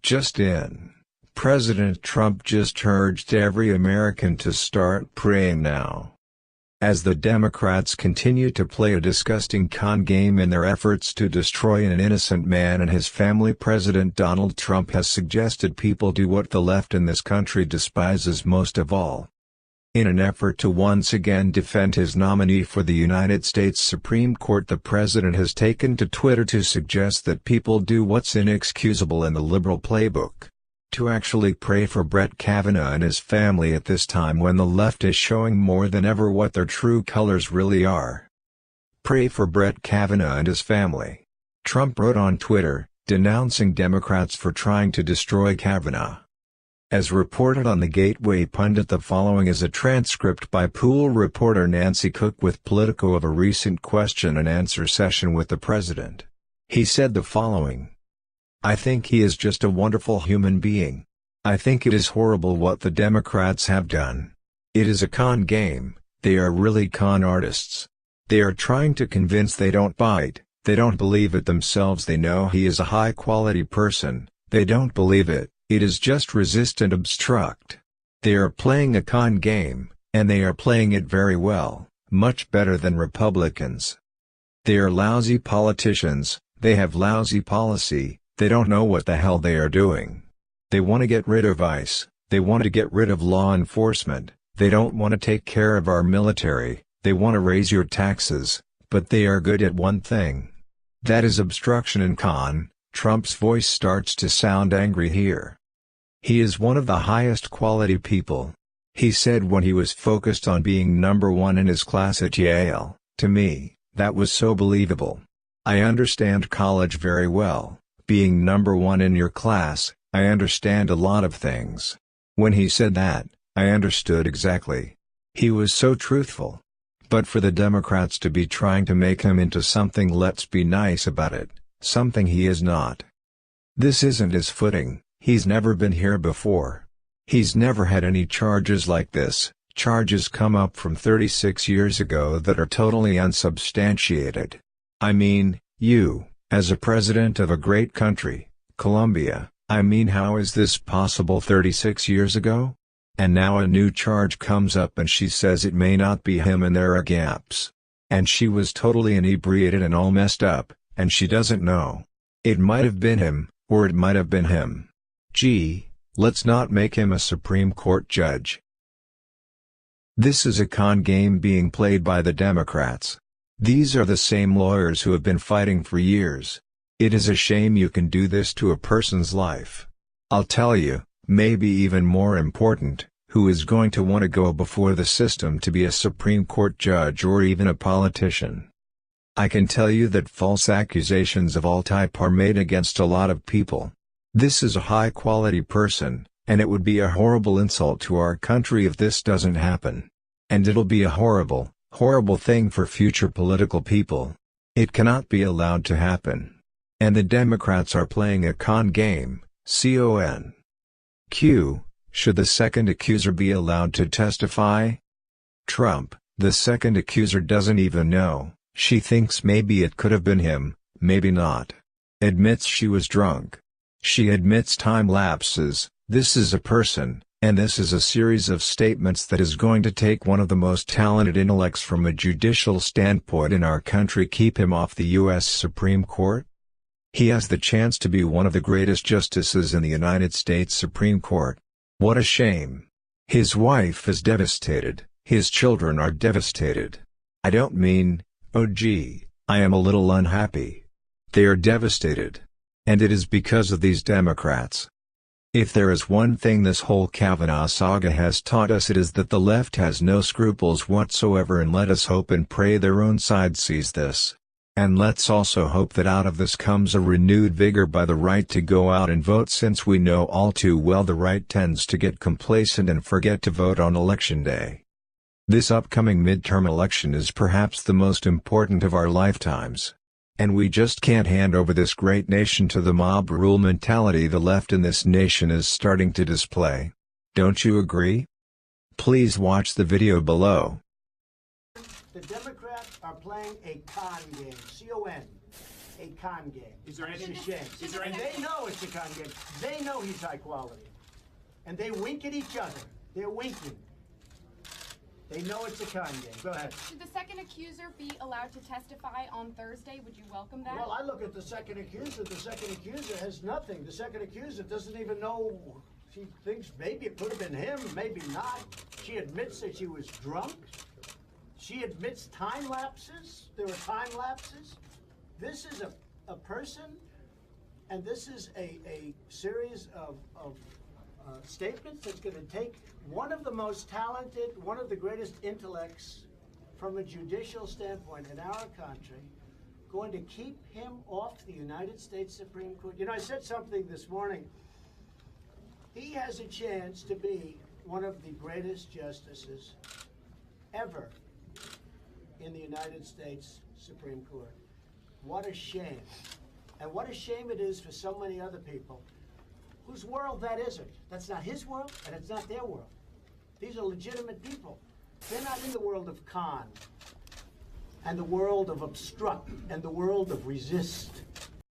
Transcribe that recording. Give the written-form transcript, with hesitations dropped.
Just in. President Trump just urged every American to start praying now. As the Democrats continue to play a disgusting con game in their efforts to destroy an innocent man and his family, President Donald Trump has suggested people do what the left in this country despises most of all. In an effort to once again defend his nominee for the United States Supreme Court, the president has taken to Twitter to suggest that people do what's inexcusable in the liberal playbook: to actually pray for Brett Kavanaugh and his family at this time when the left is showing more than ever what their true colors really are. Pray for Brett Kavanaugh and his family, Trump wrote on Twitter, denouncing Democrats for trying to destroy Kavanaugh. As reported on the Gateway Pundit, the following is a transcript by pool reporter Nancy Cook with Politico of a recent question-and-answer session with the president. He said the following: "I think he is just a wonderful human being. I think it is horrible what the Democrats have done. It is a con game. They are really con artists. They are trying to convince they don't bite, they don't believe it themselves. They know he is a high-quality person, they don't believe it. It is just resist and obstruct. They are playing a con game, and they are playing it very well, much better than Republicans. They are lousy politicians, they have lousy policy, they don't know what the hell they are doing. They want to get rid of ICE, they want to get rid of law enforcement, they don't want to take care of our military, they want to raise your taxes, but they are good at one thing. That is obstruction and con." Trump's voice starts to sound angry here. He is one of the highest quality people. He said when he was focused on being number one in his class at Yale, "To me, that was so believable. I understand college very well. Being number one in your class, I understand a lot of things." When he said that, I understood exactly. He was so truthful. But for the Democrats to be trying to make him into something, let's be nice about it, something he is not. This isn't his footing, he's never been here before. He's never had any charges like this. Charges come up from 36 years ago that are totally unsubstantiated. I mean, you, as a president of a great country, Colombia, I mean, how is this possible 36 years ago? And now a new charge comes up and she says it may not be him and there are gaps. And she was totally inebriated and all messed up, and she doesn't know. It might have been him, or it might have been him. Gee, let's not make him a Supreme Court judge. This is a con game being played by the Democrats. These are the same lawyers who have been fighting for years. It is a shame you can do this to a person's life. I'll tell you, maybe even more important, who is going to want to go before the system to be a Supreme Court judge or even a politician. I can tell you that false accusations of all type are made against a lot of people. This is a high-quality person, and it would be a horrible insult to our country if this doesn't happen. And it'll be a horrible, horrible thing for future political people. It cannot be allowed to happen. And the Democrats are playing a con game, con. Q. Should the second accuser be allowed to testify? Trump, the second accuser, doesn't even know. She thinks maybe it could have been him, maybe not. Admits she was drunk. She admits time lapses. This is a person, and this is a series of statements that is going to take one of the most talented intellects from a judicial standpoint in our country. Keep him off the U.S. Supreme Court? He has the chance to be one of the greatest justices in the United States Supreme Court. What a shame. His wife is devastated, his children are devastated. I don't mean, oh gee, I am a little unhappy. They are devastated. And it is because of these Democrats. If there is one thing this whole Kavanaugh saga has taught us, it is that the left has no scruples whatsoever, and let us hope and pray their own side sees this. And let's also hope that out of this comes a renewed vigor by the right to go out and vote, since we know all too well the right tends to get complacent and forget to vote on Election Day. This upcoming midterm election is perhaps the most important of our lifetimes. And we just can't hand over this great nation to the mob rule mentality the left in this nation is starting to display. Don't you agree? Please watch the video below. The Democrats are playing a con game, C-O-N. a con game. Is there It's any- a shame. is there And any- they know it's a con game. They know he's high quality. And they wink at each other. They're winking. They know it's a con game. Go ahead. Should the second accuser be allowed to testify on Thursday? Would you welcome that? Well, I look at the second accuser. The second accuser has nothing. The second accuser doesn't even know. She thinks maybe it could have been him, maybe not. She admits that she was drunk. She admits time lapses. There were time lapses. This is a person, and this is a series of statements that's going to take one of the most talented, one of the greatest intellects from a judicial standpoint in our country, going to keep him off the United States Supreme Court. You know, I said something this morning. He has a chance to be one of the greatest justices ever in the United States Supreme Court. What a shame. And what a shame it is for so many other people whose world that isn't. That's not his world, and it's not their world. These are legitimate people. They're not in the world of con, and the world of obstruct, and the world of resist.